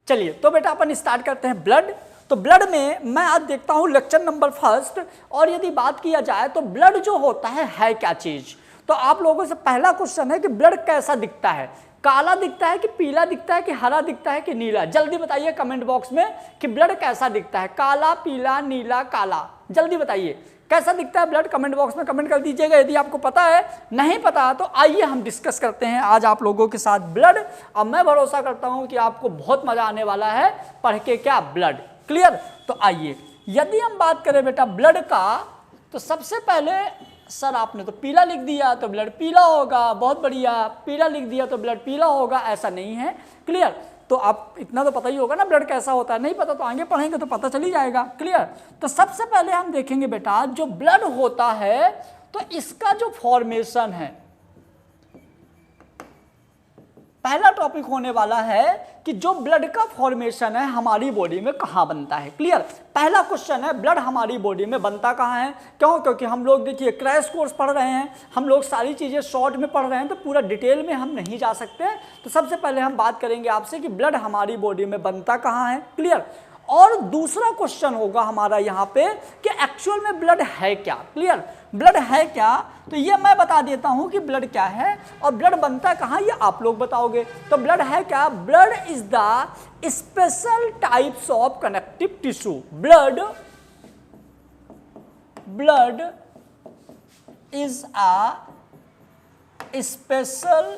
चलिए तो बेटा अपन स्टार्ट करते हैं ब्लड। तो ब्लड में मैं आज देखता हूं लेक्चर नंबर फर्स्ट, और यदि बात किया जाए तो ब्लड जो होता है क्या चीज। तो आप लोगों से पहला क्वेश्चन है कि ब्लड कैसा दिखता है, काला दिखता है कि पीला दिखता है कि हरा दिखता है कि नीला। जल्दी बताइए कमेंट बॉक्स में कि ब्लड कैसा दिखता है, काला पीला नीला काला। जल्दी बताइए कैसा दिखता है ब्लड, कमेंट बॉक्स में कमेंट कर दीजिएगा। यदि आपको पता है, नहीं पता तो आइए हम डिस्कस करते हैं आज आप लोगों के साथ ब्लड। अब मैं भरोसा करता हूं कि आपको बहुत मजा आने वाला है पढ़ के क्या ब्लड। क्लियर? तो आइए यदि हम बात करें बेटा ब्लड का, तो सबसे पहले सर आपने तो पीला लिख दिया तो ब्लड पीला होगा, बहुत बढ़िया। पीला लिख दिया तो ब्लड पीला होगा, ऐसा नहीं है। क्लियर? तो आप इतना तो पता ही होगा ना ब्लड कैसा होता है, नहीं पता तो आगे पढ़ेंगे तो पता चल ही जाएगा। क्लियर? तो सबसे पहले हम देखेंगे बेटा जो ब्लड होता है तो इसका जो फॉर्मेशन है, पहला टॉपिक होने वाला है कि जो ब्लड का फॉर्मेशन है हमारी बॉडी में कहाँ बनता है। क्लियर? पहला क्वेश्चन है ब्लड हमारी बॉडी में बनता कहाँ है। क्यों? क्योंकि हम लोग देखिए क्रैश कोर्स पढ़ रहे हैं, हम लोग सारी चीज़ें शॉर्ट में पढ़ रहे हैं तो पूरा डिटेल में हम नहीं जा सकते। तो सबसे पहले हम बात करेंगे आपसे कि ब्लड हमारी बॉडी में बनता कहाँ है। क्लियर? और दूसरा क्वेश्चन होगा हमारा यहाँ पे कि एक्चुअल में ब्लड है क्या। क्लियर? ब्लड है क्या, तो ये मैं बता देता हूँ कि ब्लड क्या है और ब्लड बनता कहाँ ये आप लोग बताओगे। तो ब्लड है क्या? Blood is the special types of connective tissue. Blood is a special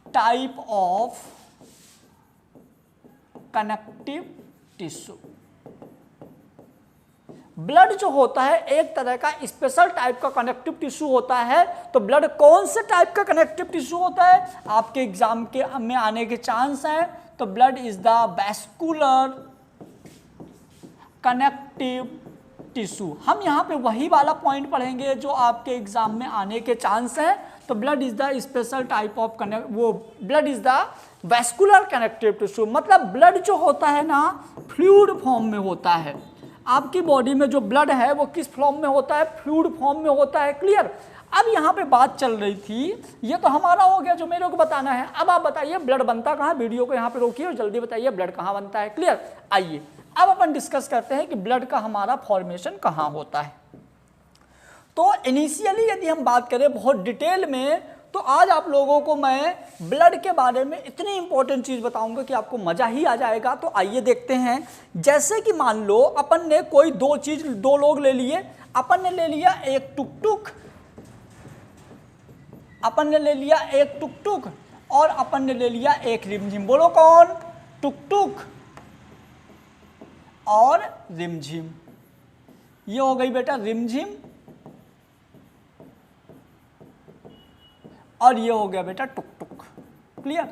type of connective tissue. Blood जो होता है एक तरह का स्पेशल टाइप का कनेक्टिव टिश्यू होता है। तो ब्लड कौन से टाइप का कनेक्टिव टिश्यू होता है, आपके एग्जाम के में आने के चांस हैं। तो blood is the vascular connective tissue. हम यहाँ पे वही वाला पॉइंट पढ़ेंगे जो आपके एग्जाम में आने के चांस हैं। तो blood is the special type of blood is the vascular connective tissue. मतलब ब्लड जो होता है ना फ्लूइड फॉर्म में होता है। आपकी बॉडी में जो ब्लड है वो किस फॉर्म में होता है? फ्लूइड फॉर्म में होता है। क्लियर? अब यहाँ पे बात चल रही थी, ये तो हमारा हो गया जो मेरे को बताना है। अब आप बताइए ब्लड बनता कहाँ। वीडियो को यहाँ पे रोकिए और जल्दी बताइए ब्लड कहाँ बनता है। क्लियर? आइए अब अपन डिस्कस करते हैं कि ब्लड का हमारा फॉर्मेशन कहाँ होता है। तो इनिशियली यदि हम बात करें बहुत डिटेल में, तो आज आप लोगों को मैं ब्लड के बारे में इतनी इंपॉर्टेंट चीज़ बताऊंगा कि आपको मज़ा ही आ जाएगा। तो आइए देखते हैं। जैसे कि मान लो अपन ने कोई दो लोग ले लिए। अपन ने ले लिया एक टुकटुक, अपन ने ले लिया एक टुकटुक और अपन ने ले लिया एक रिमझिम। बोलो कौन? टुकटुक और रिमझिम। ये हो गई बेटा रिमझिम और ये हो गया बेटा टुकटुक। क्लियर?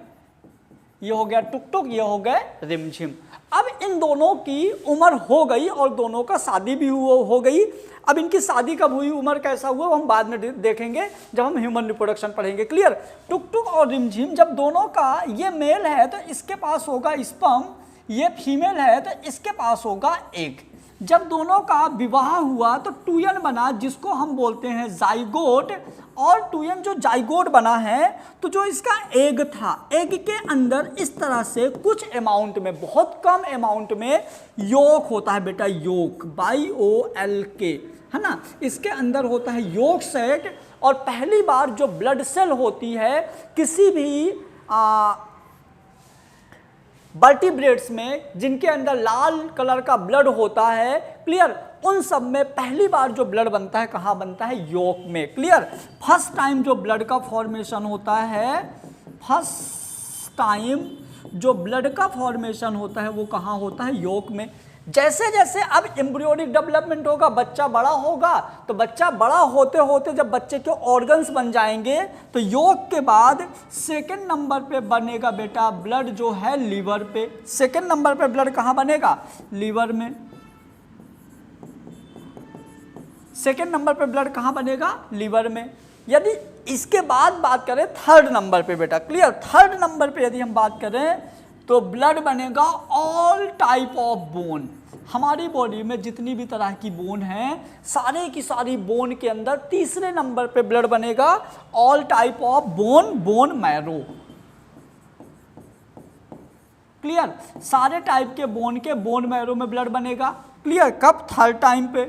ये हो गया टुकटुक, ये हो गए रिमझिम। अब इन दोनों की उम्र हो गई और दोनों का शादी भी हो गई। अब इनकी शादी कब हुई, उम्र कैसा हुआ, वो हम बाद में देखेंगे जब हम ह्यूमन रिप्रोडक्शन पढ़ेंगे। क्लियर? टुकटुक और रिमझिम जब दोनों का, ये मेल है तो इसके पास होगा स्पर्म, ये फीमेल है तो इसके पास होगा एग। जब दोनों का विवाह हुआ तो टूयन बना जिसको हम बोलते हैं जाइगोट। और टूयन जो जाइगोट बना है तो जो इसका एग था, एग के अंदर इस तरह से कुछ अमाउंट में, बहुत कम अमाउंट में योक होता है बेटा। योक YOLK है ना, इसके अंदर होता है योक सेट। और पहली बार जो ब्लड सेल होती है किसी भी वर्टिब्रेट्स में जिनके अंदर लाल कलर का ब्लड होता है, क्लियर, उन सब में पहली बार जो ब्लड बनता है कहाँ बनता है? योक में। क्लियर? फर्स्ट टाइम जो ब्लड का फॉर्मेशन होता है, फर्स्ट टाइम जो ब्लड का फॉर्मेशन होता है वो कहाँ होता है? योक में। जैसे जैसे अब एम्ब्रियोनिक डेवलपमेंट होगा, बच्चा बड़ा होगा, तो बच्चा बड़ा होते होते जब बच्चे के ऑर्गन्स बन जाएंगे तो योक के बाद सेकंड नंबर पे बनेगा बेटा ब्लड जो है लीवर पे। सेकंड नंबर पे ब्लड कहाँ बनेगा? लीवर में। सेकंड नंबर पे ब्लड कहाँ बनेगा? लीवर में। यदि इसके बाद बात करें थर्ड नंबर पे बेटा, क्लियर, थर्ड नंबर पे यदि हम बात करें तो ब्लड बनेगा ऑल टाइप ऑफ बोन। हमारी बॉडी में जितनी भी तरह की बोन है, सारे की सारी बोन के अंदर तीसरे नंबर पे ब्लड बनेगा all type of bone, bone marrow. Clear, सारे टाइप के बोन मैरो में ब्लड बनेगा। क्लियर, कब? थर्ड टाइम पे।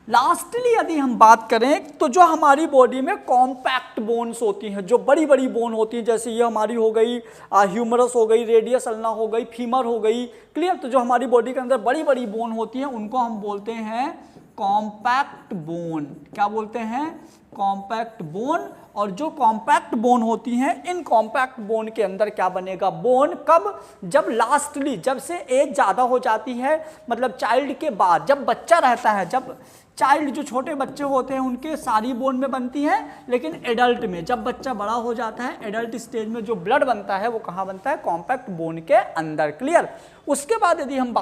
लास्टली यदि हम बात करें तो जो हमारी बॉडी में कॉम्पैक्ट बोन्स होती हैं, जो बड़ी बड़ी बोन होती हैं, जैसे ये हमारी हो गई ह्यूमरस हो गई, रेडियस अल्ना हो गई, फीमर हो गई। क्लियर, तो जो हमारी बॉडी के अंदर बड़ी बड़ी बोन होती हैं उनको हम बोलते हैं कॉम्पैक्ट बोन। क्या बोलते हैं? Compact bone. और जो कॉम्पैक्ट बोन होती हैं, इन कॉम्पैक्ट बोन के अंदर क्या बनेगा? बोन। कब? जब लास्टली, जब से एज ज़्यादा हो जाती है, मतलब चाइल्ड के बाद, जब बच्चा रहता है, जब चाइल्ड जो छोटे बच्चे होते हैं उनके सारी बोन में बनती है, लेकिन एडल्ट में, जब बच्चा बड़ा हो जाता है, एडल्ट स्टेज में जो ब्लड बनता है वो कहाँ बनता है? कॉम्पैक्ट बोन के अंदर। क्लियर। उसके बाद यदि हम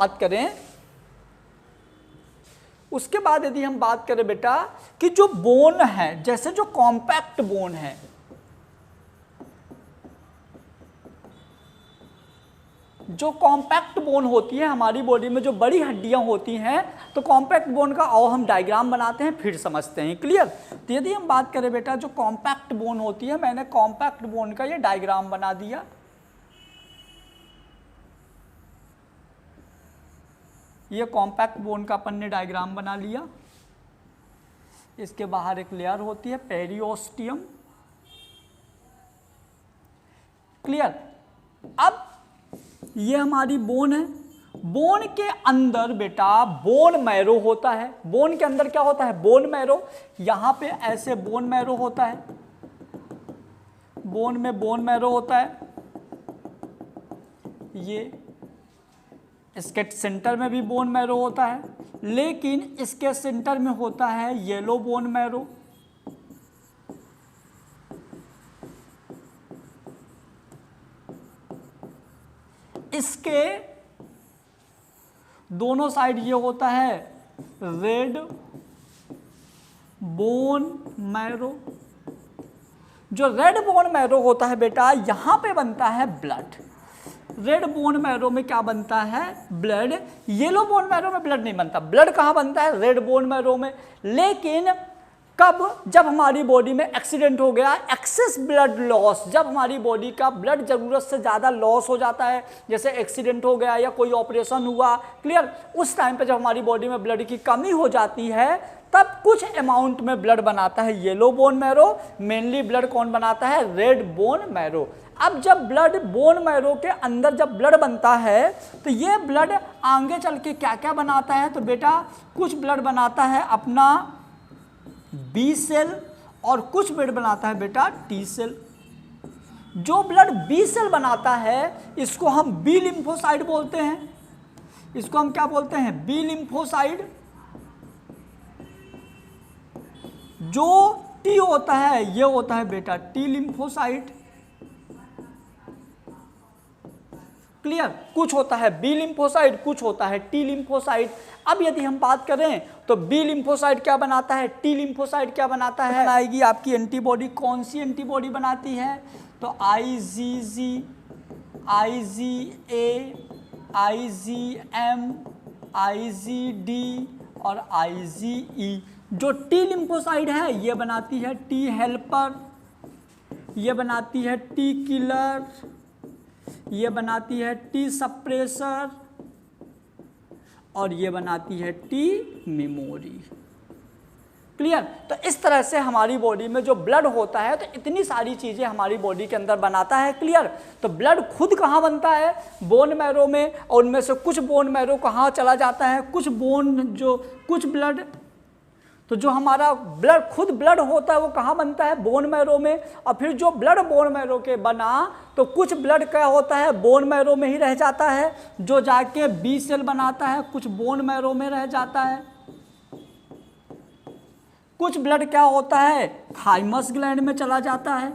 बात करें बेटा कि जो बोन है, जैसे जो कॉम्पैक्ट बोन है, जो कॉम्पैक्ट बोन होती है हमारी बॉडी में, जो बड़ी हड्डियां होती हैं, तो कॉम्पैक्ट बोन का आओ हम डायग्राम बनाते हैं, फिर समझते हैं। क्लियर। तो यदि हम बात करें बेटा जो कॉम्पैक्ट बोन होती है, मैंने कॉम्पैक्ट बोन का ये डायग्राम बना दिया। ये कॉम्पैक्ट बोन का अपन ने डायग्राम बना लिया। इसके बाहर एक लेयर होती है पेरिओस्टियम। क्लियर। अब ये हमारी बोन है। बोन के अंदर बेटा बोन मैरो होता है। बोन के अंदर क्या होता है? Bone marrow. यहां पे ऐसे बोन मैरो होता है, बोन में बोन मैरो होता है। ये इसके सेंटर में भी बोन मैरो होता है, लेकिन इसके सेंटर में होता है येलो बोन मैरो। इसके दोनों साइड ये होता है रेड बोन मैरो। जो रेड बोन मैरो होता है बेटा, यहां पे बनता है ब्लड। रेड बोन मैरो में क्या बनता है? ब्लड। येलो बोन मैरो में ब्लड नहीं बनता। ब्लड कहाँ बनता है? रेड बोन मैरो में। लेकिन कब? जब हमारी बॉडी में एक्सीडेंट हो गया, एक्सेस ब्लड लॉस, जब हमारी बॉडी का ब्लड जरूरत से ज़्यादा लॉस हो जाता है, जैसे एक्सीडेंट हो गया या कोई ऑपरेशन हुआ। क्लियर। उस टाइम पे जब हमारी बॉडी में ब्लड की कमी हो जाती है, तब कुछ अमाउंट में ब्लड बनाता है yellow bone marrow. Mainly blood कौन बनाता है? Red bone marrow. अब जब ब्लड बोन मैरो के अंदर जब ब्लड बनता है, तो ये ब्लड आगे चल के क्या क्या बनाता है? तो बेटा कुछ ब्लड बनाता है अपना बी सेल, और कुछ ब्लड बनाता है बेटा टी सेल। जो ब्लड बी सेल बनाता है इसको हम बी लिम्फोसाइड बोलते हैं। इसको हम क्या बोलते हैं? B lymphocyte. जो टी होता है ये होता है बेटा टी लिम्फोसाइड। क्लियर। कुछ होता है बी लिम्फोसाइड, कुछ होता है टी लिम्फोसाइड। अब यदि हम बात करें तो बी लिम्फोसाइड क्या बनाता है, टी लिम्फोसाइड क्या बनाता है? बनाएगी आपकी एंटीबॉडी। कौन सी एंटीबॉडी बनाती है? तो IgG, IgA, IgM, IgD और IgE। जो टी लिम्फोसाइड है ये बनाती है टी हेल्पर, ये बनाती है टी किलर, ये बनाती है टी सप्रेसर, और ये बनाती है टी मेमोरी। क्लियर। तो इस तरह से हमारी बॉडी में जो ब्लड होता है, तो इतनी सारी चीज़ें हमारी बॉडी के अंदर बनाता है। क्लियर। तो ब्लड खुद कहाँ बनता है? बोन मैरो में। और उनमें से कुछ बोन मैरो कहाँ चला जाता है? कुछ ब्लड, तो जो हमारा ब्लड खुद ब्लड होता है वो कहाँ बनता है? बोन मैरो में। और फिर जो ब्लड बोन मैरो के बना, तो कुछ ब्लड क्या होता है? बोन मैरो में ही रह जाता है, जो जाके बी सेल बनाता है। कुछ बोन मैरो में रह जाता है। कुछ ब्लड क्या होता है? थाइमस ग्लैंड में चला जाता है।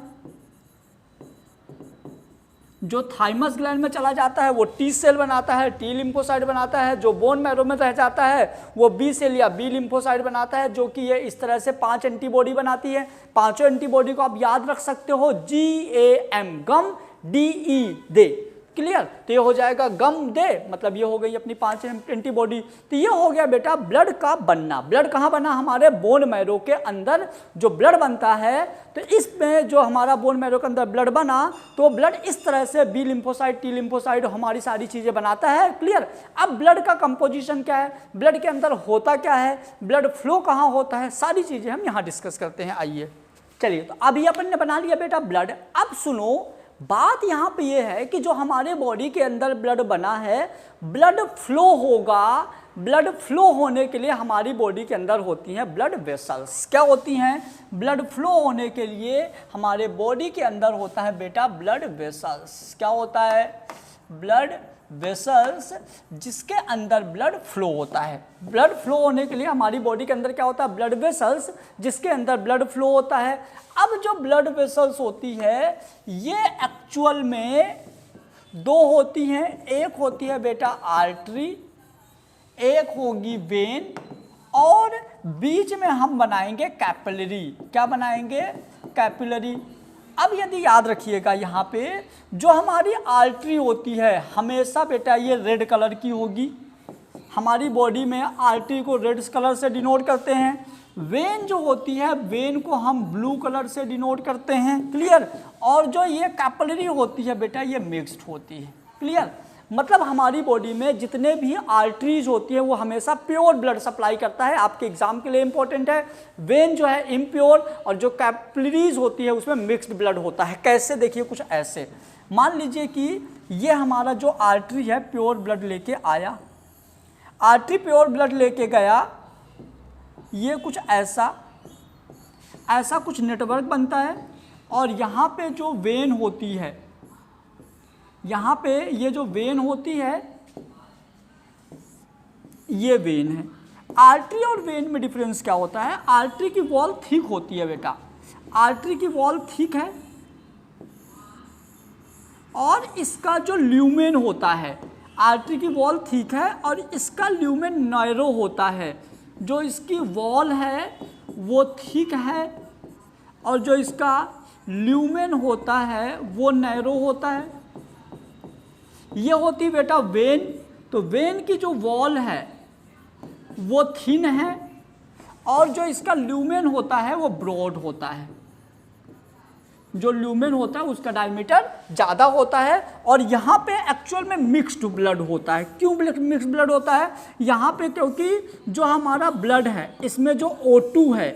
जो थाइमस ग्लैंड में चला जाता है वो टी सेल बनाता है, टी लिम्फोसाइड बनाता है। जो बोन मैरो में रह जाता है वो बी सेल या बी लिम्फोसाइड बनाता है, जो कि ये इस तरह से 5 एंटीबॉडी बनाती है। पांचों एंटीबॉडी को आप याद रख सकते हो, GAM, गम, DE, दे। क्लियर। तो ये हो जाएगा गम दे, मतलब ये हो गई अपनी 5 एंटीबॉडी। तो ये हो गया बेटा ब्लड का बनना। ब्लड कहाँ बना? हमारे बोन मैरो के अंदर जो ब्लड बनता है, तो इसमें जो हमारा बोन मैरो के अंदर ब्लड बना, तो ब्लड इस तरह से बी लिम्फोसाइट, टी लिम्फोसाइट हमारी सारी चीज़ें बनाता है, क्लियर। अब ब्लड का कंपोजिशन क्या है, ब्लड के अंदर होता क्या है, ब्लड फ्लो कहाँ होता है, सारी चीज़ें हम यहाँ डिस्कस करते हैं। आइए चलिए, तो अभी अपन ने बना लिया बेटा ब्लड। अब सुनो, बात यहाँ पे ये है कि जो हमारे बॉडी के अंदर ब्लड बना है, ब्लड फ्लो होगा। ब्लड फ्लो होने के लिए हमारी बॉडी के अंदर होती हैं ब्लड वेसल्स। क्या होती हैं? ब्लड फ्लो होने के लिए हमारे बॉडी के अंदर होता है बेटा ब्लड वेसल्स। क्या होता है? ब्लड वेसल्स, जिसके अंदर ब्लड फ्लो होता है। ब्लड फ्लो होने के लिए हमारी बॉडी के अंदर क्या होता है? ब्लड वेसल्स, जिसके अंदर ब्लड फ्लो होता है। अब जो ब्लड वेसल्स होती है, ये एक्चुअल में दो होती हैं। एक होती है बेटा आर्टरी, एक होगी वेन, और बीच में हम बनाएंगे कैपिलरी। क्या बनाएंगे? कैपिलरी। अब यदि याद रखिएगा, यहाँ पे जो हमारी आर्टरी होती है हमेशा बेटा ये रेड कलर की होगी। हमारी बॉडी में आर्टरी को रेड कलर से डिनोट करते हैं। वेन जो होती है, वेन को हम ब्लू कलर से डिनोट करते हैं, क्लियर। और जो ये कैपिलरी होती है बेटा, ये मिक्स्ड होती है, क्लियर। मतलब हमारी बॉडी में जितने भी आर्टरीज होती है वो हमेशा प्योर ब्लड सप्लाई करता है। आपके एग्जाम के लिए इंपॉर्टेंट है। वेन जो है इम्प्योर, और जो कैपिलरीज होती है उसमें मिक्स्ड ब्लड होता है। कैसे? देखिए कुछ ऐसे, मान लीजिए कि ये हमारा जो आर्टरी है प्योर ब्लड लेके आया, आर्टरी प्योर ब्लड लेके गया, ये कुछ ऐसा कुछ नेटवर्क बनता है। और यहाँ पे जो वेन होती है, यहाँ पे ये जो वेन होती है, ये वेन है। आर्टरी और वेन में डिफरेंस क्या होता है? आर्टरी की वॉल थिक होती है बेटा, आर्टरी की वॉल थिक है, और इसका जो ल्यूमेन होता है, आर्टरी की वॉल थिक है और इसका ल्यूमेन नैरो होता है। जो इसकी वॉल है वो थिक है, और जो इसका ल्यूमेन होता है वो नैरो होता है। ये होती बेटा वेन। तो वेन की जो वॉल है वो थिन है, और जो इसका ल्यूमेन होता है वो ब्रॉड होता है। जो ल्यूमेन होता है उसका डायमीटर ज़्यादा होता है। और यहाँ पे एक्चुअल में मिक्स्ड ब्लड होता है। क्यों मिक्स्ड ब्लड होता है यहाँ पे? क्योंकि जो हमारा ब्लड है इसमें जो O2 है,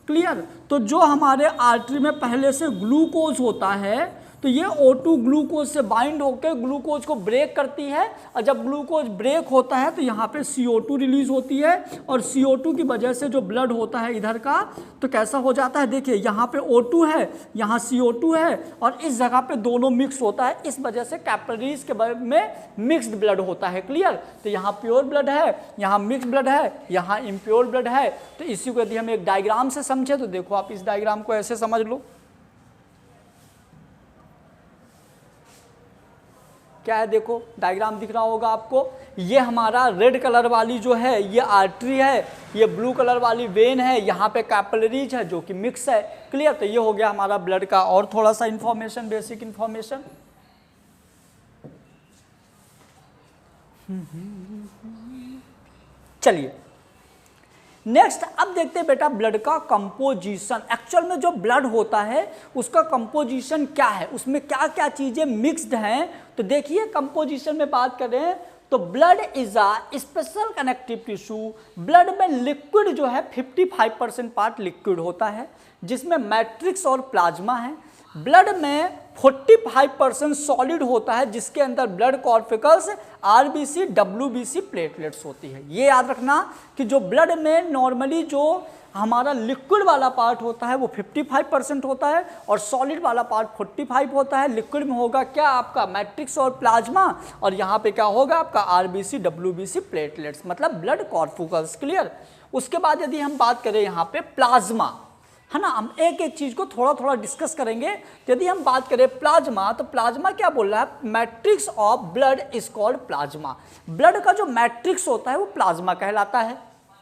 क्लियर, तो जो हमारे आर्टरी में पहले से ग्लूकोज होता है, तो ये O2 ग्लूकोज से बाइंड होकर ग्लूकोज को ब्रेक करती है, और जब ग्लूकोज ब्रेक होता है तो यहाँ पे CO2 रिलीज होती है, और CO2 की वजह से जो ब्लड होता है इधर का, तो कैसा हो जाता है? देखिए यहाँ पे O2 है, यहाँ CO2 है, और इस जगह पे दोनों मिक्स होता है। इस वजह से कैपिलरीज के में मिक्स्ड ब्लड होता है, क्लियर। तो यहाँ प्योर ब्लड है, यहाँ मिक्स्ड ब्लड है, यहाँ इम्प्योर ब्लड है। तो इसी को यदि हम एक डायग्राम से समझे, तो देखो आप इस डायग्राम को ऐसे समझ लो। क्या है? देखो डायग्राम दिख रहा होगा आपको। ये हमारा रेड कलर वाली जो है ये आर्टरी है, ये ब्लू कलर वाली वेन है, यहाँ पे कैपिलरीज है जो कि मिक्स है, क्लियर। तो ये हो गया हमारा ब्लड का और थोड़ा सा इंफॉर्मेशन, बेसिक इंफॉर्मेशन। चलिए नेक्स्ट अब देखते हैं बेटा ब्लड का कंपोजिशन। एक्चुअल में जो ब्लड होता है उसका कंपोजिशन क्या है, उसमें क्या क्या चीज़ें मिक्स्ड हैं। तो देखिए कंपोजिशन में बात करें तो blood is a special connective tissue. Blood में लिक्विड जो है 55% पार्ट लिक्विड होता है, जिसमें मैट्रिक्स और प्लाज्मा है। ब्लड में 45% सॉलिड होता है, जिसके अंदर ब्लड कॉर्पिकल्स, आरबीसी, डब्ल्यूबीसी, प्लेटलेट्स होती है। ये याद रखना कि जो ब्लड में नॉर्मली जो हमारा लिक्विड वाला पार्ट होता है वो 55% होता है, और सॉलिड वाला पार्ट 45 होता है। लिक्विड में होगा क्या? आपका मैट्रिक्स और प्लाज्मा, और यहाँ पे क्या होगा? आपका आरबीसी, डब्ल्यूबीसी, प्लेटलेट्स, मतलब ब्लड कॉर्पिकल्स, क्लियर। उसके बाद यदि हम बात करें यहाँ पे प्लाज्मा, है ना, हम एक एक चीज को थोड़ा थोड़ा डिस्कस करेंगे। यदि हम बात करें प्लाज्मा, तो प्लाज्मा क्या बोल रहा है? Matrix of blood is called plasma. Blood का जो मैट्रिक्स होता है वो प्लाज्मा कहलाता है।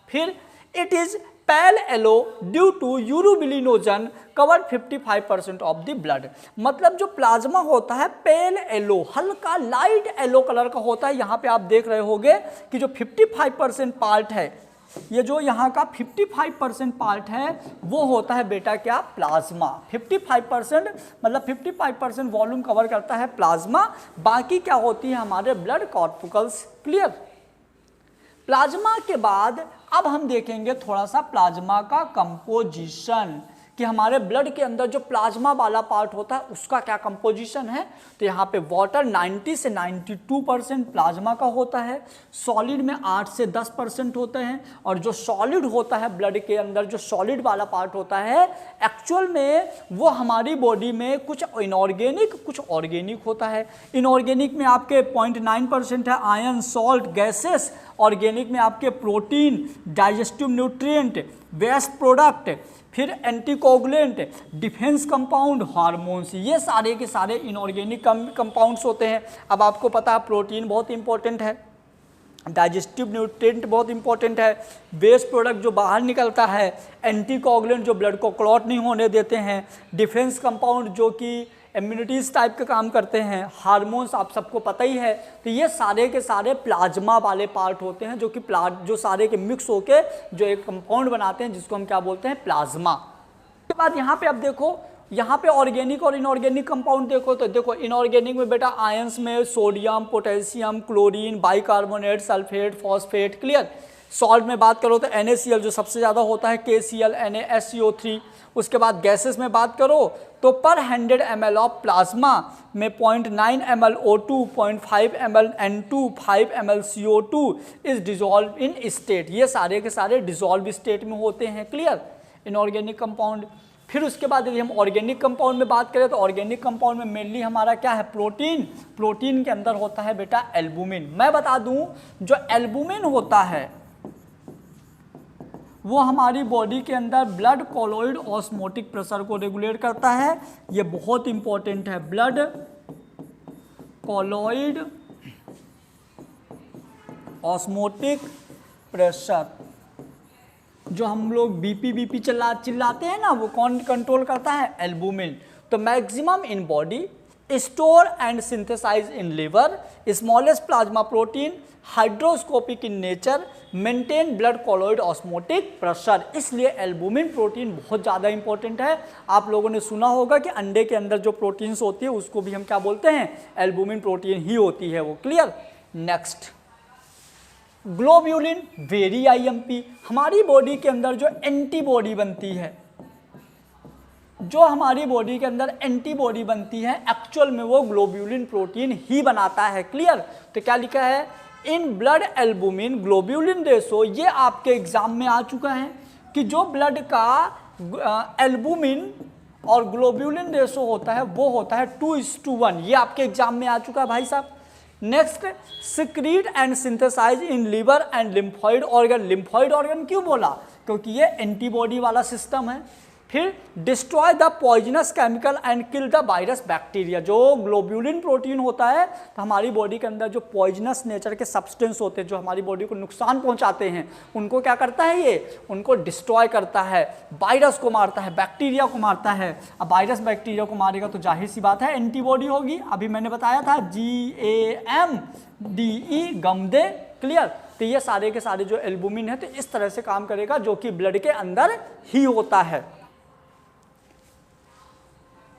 फिर it is pale yellow due to urobilinogen cover 55% of the blood. मतलब जो प्लाज्मा होता है पेल येलो, हल्का लाइट येलो कलर का होता है। यहाँ पे आप देख रहे होंगे कि जो 55% पार्ट है, ये जो यहाँ का 55% पार्ट है वो होता है बेटा क्या, प्लाज्मा। 55% मतलब 55% वॉल्यूम कवर करता है प्लाज्मा, बाकी क्या होती है हमारे ब्लड कॉर्पुकल्स। क्लियर। प्लाज्मा के बाद अब हम देखेंगे थोड़ा सा प्लाज्मा का कंपोजिशन, कि हमारे ब्लड के अंदर जो प्लाज्मा वाला पार्ट होता है उसका क्या कंपोजिशन है। तो यहाँ पे वाटर 90 से 92% प्लाज्मा का होता है, सॉलिड में 8 से 10% होते हैं, और जो सॉलिड होता है ब्लड के अंदर, जो सॉलिड वाला पार्ट होता है एक्चुअल में वो हमारी बॉडी में कुछ इनऑर्गेनिक कुछ ऑर्गेनिक होता है। इनऑर्गेनिक में आपके 0.9% है आयरन, सॉल्ट, गैसेस। ऑर्गेनिक में आपके protein, digestive nutrient, waste product, फिर एंटीकोगुलेंट, डिफेंस कंपाउंड, हार्मोन्स, ये सारे के सारे इनऑर्गेनिक कंपाउंड्स होते हैं। अब आपको पता है प्रोटीन बहुत इंपॉर्टेंट है, डाइजेस्टिव न्यूट्रिएंट बहुत इंपॉर्टेंट है, वेस्ट प्रोडक्ट जो बाहर निकलता है, एंटीकोगुलेंट जो ब्लड को क्लॉट नहीं होने देते हैं, डिफेंस कंपाउंड जो कि इम्यूनिटीज टाइप का काम करते हैं, हार्मोन्स आप सबको पता ही है। तो ये सारे के सारे प्लाज्मा वाले पार्ट होते हैं, जो कि जो सारे के मिक्स होके जो एक कंपाउंड बनाते हैं जिसको हम क्या बोलते हैं, प्लाज्मा। उसके बाद यहाँ पे अब देखो, यहाँ पे ऑर्गेनिक और इनऑर्गेनिक कंपाउंड देखो, तो देखो इनऑर्गेनिक में बेटा आयंस में sodium, potassium, chlorine, bicarbonate, sulphate, phosphate. Clear. Salt में बात करो तो NaCl जो सबसे ज़्यादा होता है, KCl, NaSCO3। उसके बाद गैसेस में बात करो तो पर 100 ml ऑफ प्लाज्मा में 0.9 ml O2, 0.5 ml N2, 5 ml CO2 is dissolve in state. ये सारे के सारे डिजॉल्व स्टेट में होते हैं। क्लियर। Inorganic compound. फिर उसके बाद यदि हम ऑर्गेनिक कंपाउंड में बात करें तो ऑर्गेनिक कंपाउंड में मेनली हमारा क्या है, प्रोटीन। प्रोटीन के अंदर होता है बेटा एल्बुमिन। मैं बता दूं जो एल्बुमिन होता है वो हमारी बॉडी के अंदर ब्लड कोलॉइड ऑस्मोटिक प्रेशर को रेगुलेट करता है। ये बहुत इंपॉर्टेंट है, ब्लड कोलॉइड ऑस्मोटिक प्रेशर। जो हम लोग बीपी चिल्लाते हैं ना, वो कौन कंट्रोल करता है, एल्बुमिन। तो maximum in body, store and synthesise in liver, smallest plasma protein, hydroscopic in nature, maintain blood colloid osmotic pressure. इसलिए एल्बुमिन प्रोटीन बहुत ज़्यादा इंपॉर्टेंट है। आप लोगों ने सुना होगा कि अंडे के अंदर जो प्रोटीन्स होती है उसको भी हम क्या बोलते हैं, एल्बुमिन प्रोटीन ही होती है वो। Clear. Next, globulin, very IMP। हमारी बॉडी के अंदर जो एंटीबॉडी बनती है, जो हमारी बॉडी के अंदर एंटीबॉडी बनती है एक्चुअल में वो ग्लोब्यूलिन प्रोटीन ही बनाता है। क्लियर। तो क्या लिखा है, in blood albumin globulin ratio. ये आपके एग्जाम में आ चुका है कि जो ब्लड का एल्बुमिन और ग्लोब्यूलिन रेशो होता है वो होता है 2:1। ये आपके एग्जाम में आ चुका है भाई साहब। Next, secrete and synthesise in liver and lymphoid organ. Lymphoid organ क्यों बोला, क्योंकि ये एंटीबॉडी वाला सिस्टम है। फिर destroy the poisonous chemical and kill the virus bacteria. जो ग्लोब्यूलिन प्रोटीन होता है तो हमारी बॉडी के अंदर जो पॉइजनस नेचर के सब्सटेंस होते हैं जो हमारी बॉडी को नुकसान पहुंचाते हैं उनको क्या करता है, ये उनको डिस्ट्रॉय करता है, वायरस को मारता है, बैक्टीरिया को मारता है। अब वायरस बैक्टीरिया को मारेगा तो जाहिर सी बात है एंटीबॉडी होगी। अभी मैंने बताया था GAMDE, गमदे। क्लियर। तो ये सारे के सारे जो एल्बुमिन है तो इस तरह से काम करेगा जो कि ब्लड के अंदर ही होता है।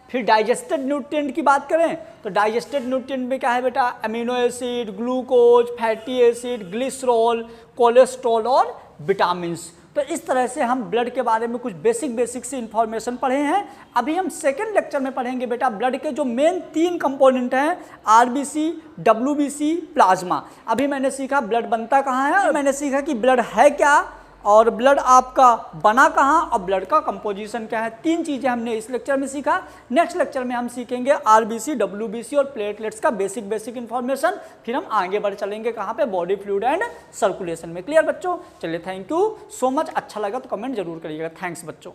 फिर डाइजेस्टेड न्यूट्रिएंट की बात करें तो डाइजेस्टेड न्यूट्रिएंट में क्या है बेटा, amino acid, glucose, fatty acid, glycerol, cholesterol और विटामिन्स। तो इस तरह से हम ब्लड के बारे में कुछ बेसिक सी इंफॉर्मेशन पढ़े हैं। अभी हम सेकंड लेक्चर में पढ़ेंगे बेटा ब्लड के जो मेन 3 कंपोनेंट हैं, RBC, WBC, प्लाज्मा। अभी मैंने सीखा ब्लड बनता कहाँ है, और मैंने सीखा कि ब्लड है क्या और ब्लड आपका बना कहाँ और ब्लड का कंपोजिशन क्या है। 3 चीज़ें हमने इस लेक्चर में सीखा। नेक्स्ट लेक्चर में हम सीखेंगे RBC, WBC और प्लेटलेट्स का बेसिक इन्फॉर्मेशन। फिर हम आगे बढ़ चलेंगे कहाँ पे, बॉडी फ्लूइड एंड सर्कुलेशन में। क्लियर बच्चों। चलिए, थैंक यू सो मच। अच्छा लगा तो कमेंट जरूर करिएगा। थैंक्स बच्चों।